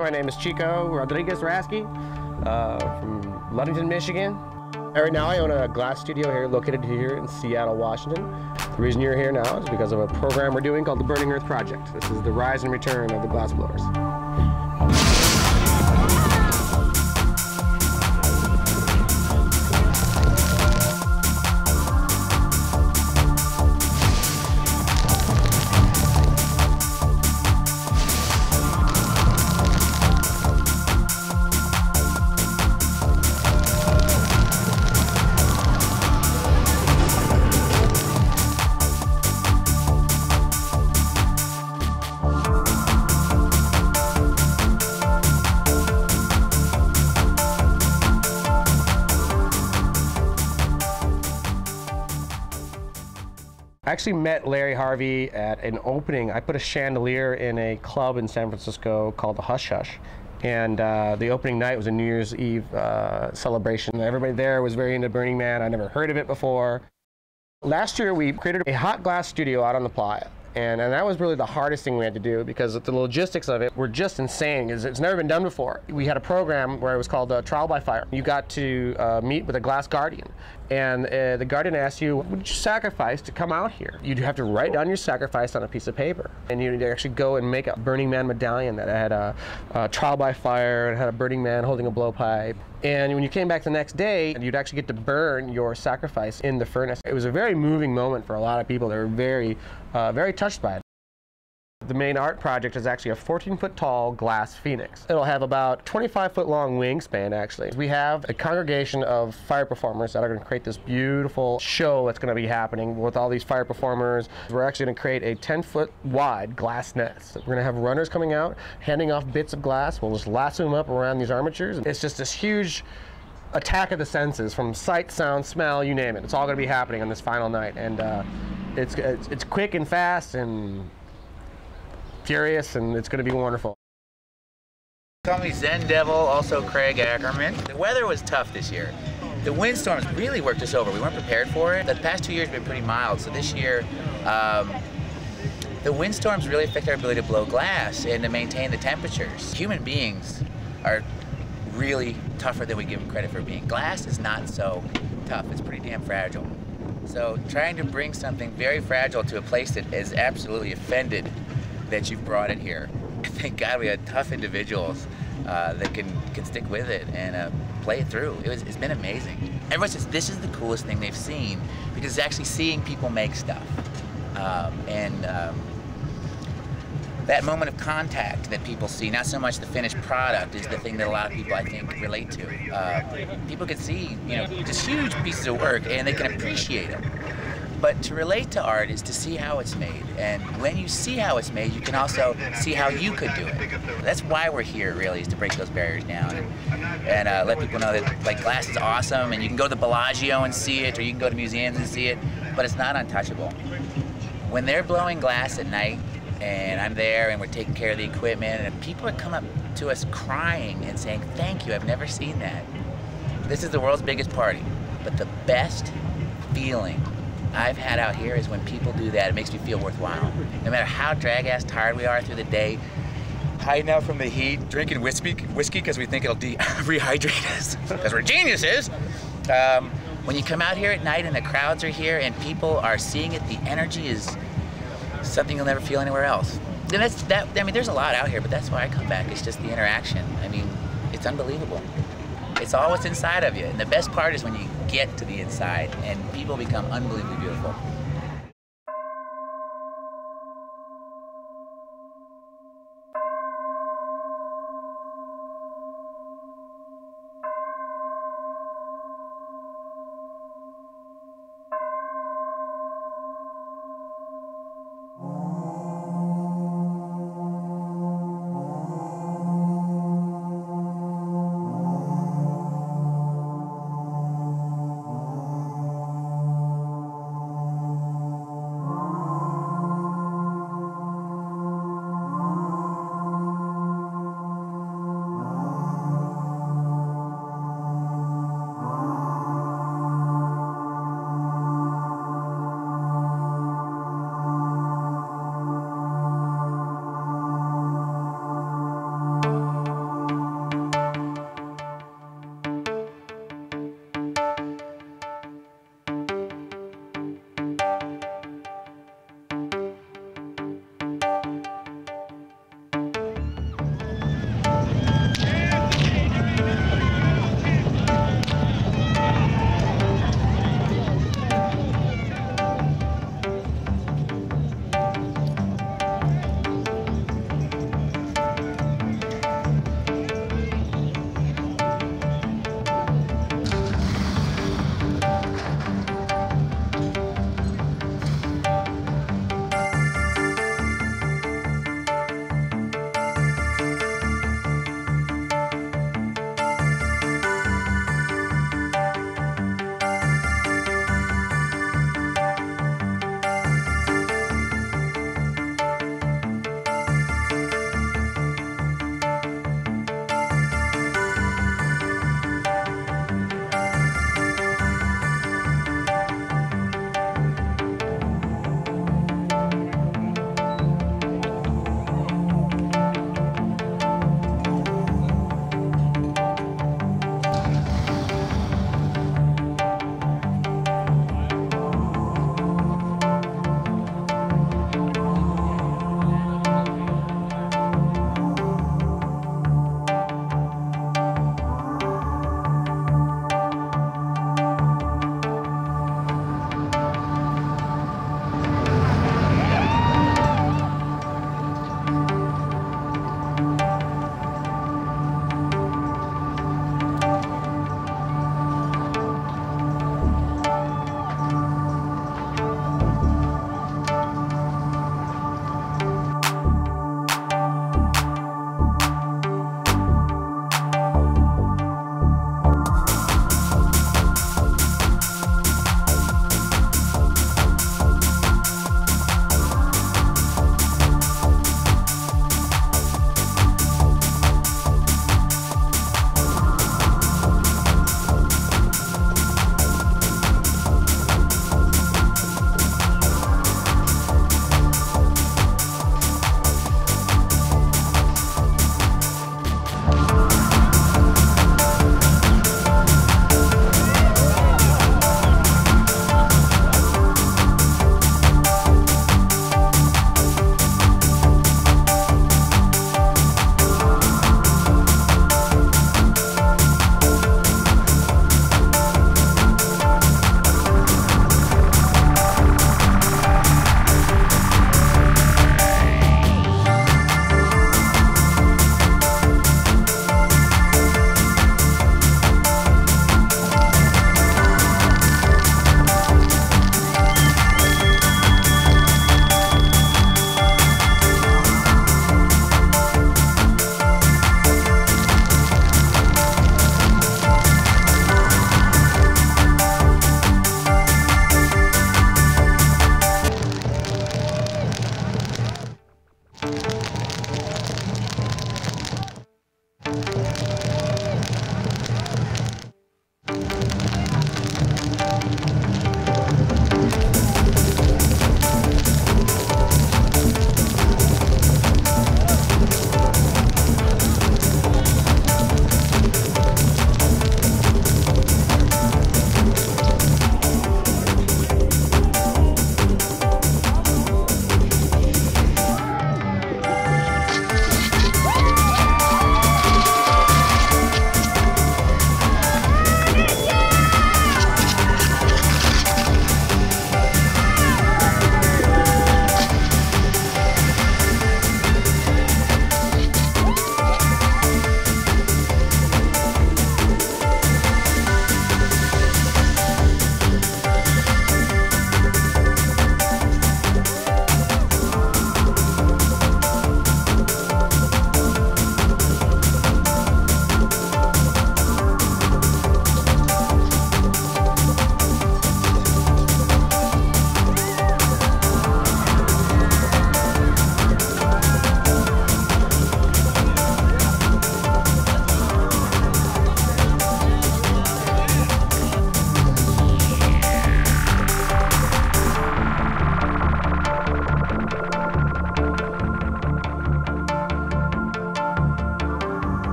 my name is Chico Rodriguez Raskey from Ludington, Michigan. Right now I own a glass studio here located here in Seattle, Washington. The reason you're here now is because of a program we're doing called the Burning Earth Project. This is the rise and return of the glass blowers. I actually met Larry Harvey at an opening. I put a chandelier in a club in San Francisco called the Hush Hush. And the opening night was a New Year's Eve celebration. Everybody there was very into Burning Man. I never heard of it before. Last year we created a hot glass studio out on the playa. And that was really the hardest thing we had to do because the logistics of it were just insane. It's never been done before. We had a program where it was called Trial by Fire. You got to meet with a glass guardian. And the guardian asked you, what would you sacrifice to come out here? You'd have to write down your sacrifice on a piece of paper. And you'd actually go and make a Burning Man medallion that had a trial by fire and had a Burning Man holding a blowpipe. And when you came back the next day, you'd actually get to burn your sacrifice in the furnace. It was a very moving moment for a lot of people. They were very, very touched by it. The main art project is actually a 14-foot tall glass phoenix. It'll have about 25-foot long wingspan, actually. We have a congregation of fire performers that are going to create this beautiful show that's going to be happening with all these fire performers. We're actually going to create a 10-foot wide glass nest. We're going to have runners coming out, handing off bits of glass. We'll just lasso them up around these armatures. It's just this huge attack of the senses from sight, sound, smell, you name it. It's all going to be happening on this final night. And it's quick and fast and furious, and it's going to be wonderful. Call me Zen Devil, also Craig Ackerman. The weather was tough this year. The windstorms really worked us over. We weren't prepared for it. The past 2 years have been pretty mild, so this year the windstorms really affect our ability to blow glass and to maintain the temperatures. Human beings are really tougher than we give them credit for being. Glass is not so tough. It's pretty damn fragile. So trying to bring something very fragile to a place that is absolutely offended that you've brought it here. Thank God we had tough individuals that can stick with it and play it through. It's been amazing. Everyone says this is the coolest thing they've seen because it's actually seeing people make stuff. That moment of contact that people see, not so much the finished product, is the thing that a lot of people, I think, relate to. People can see, just huge pieces of work and they can appreciate it. But to relate to art is to see how it's made. And when you see how it's made, you can also see how you could do it. That's why we're here, really, is to break those barriers down and let people know that glass is awesome and you can go to the Bellagio and see it, or you can go to museums and see it, but it's not untouchable. When they're blowing glass at night and I'm there and we're taking care of the equipment and people are coming up to us crying and saying, thank you, I've never seen that. This is the world's biggest party, but the best feeling I've had out here is when people do that. It makes me feel worthwhile. No matter how drag-ass tired we are through the day, hiding out from the heat, drinking whiskey because we think it'll rehydrate us, because we're geniuses. When you come out here at night and the crowds are here and people are seeing it, the energy is something you'll never feel anywhere else. And there's a lot out here, but that's why I come back. It's just the interaction. It's unbelievable. It's all what's inside of you. And the best part is when you get to the inside and people become unbelievably beautiful.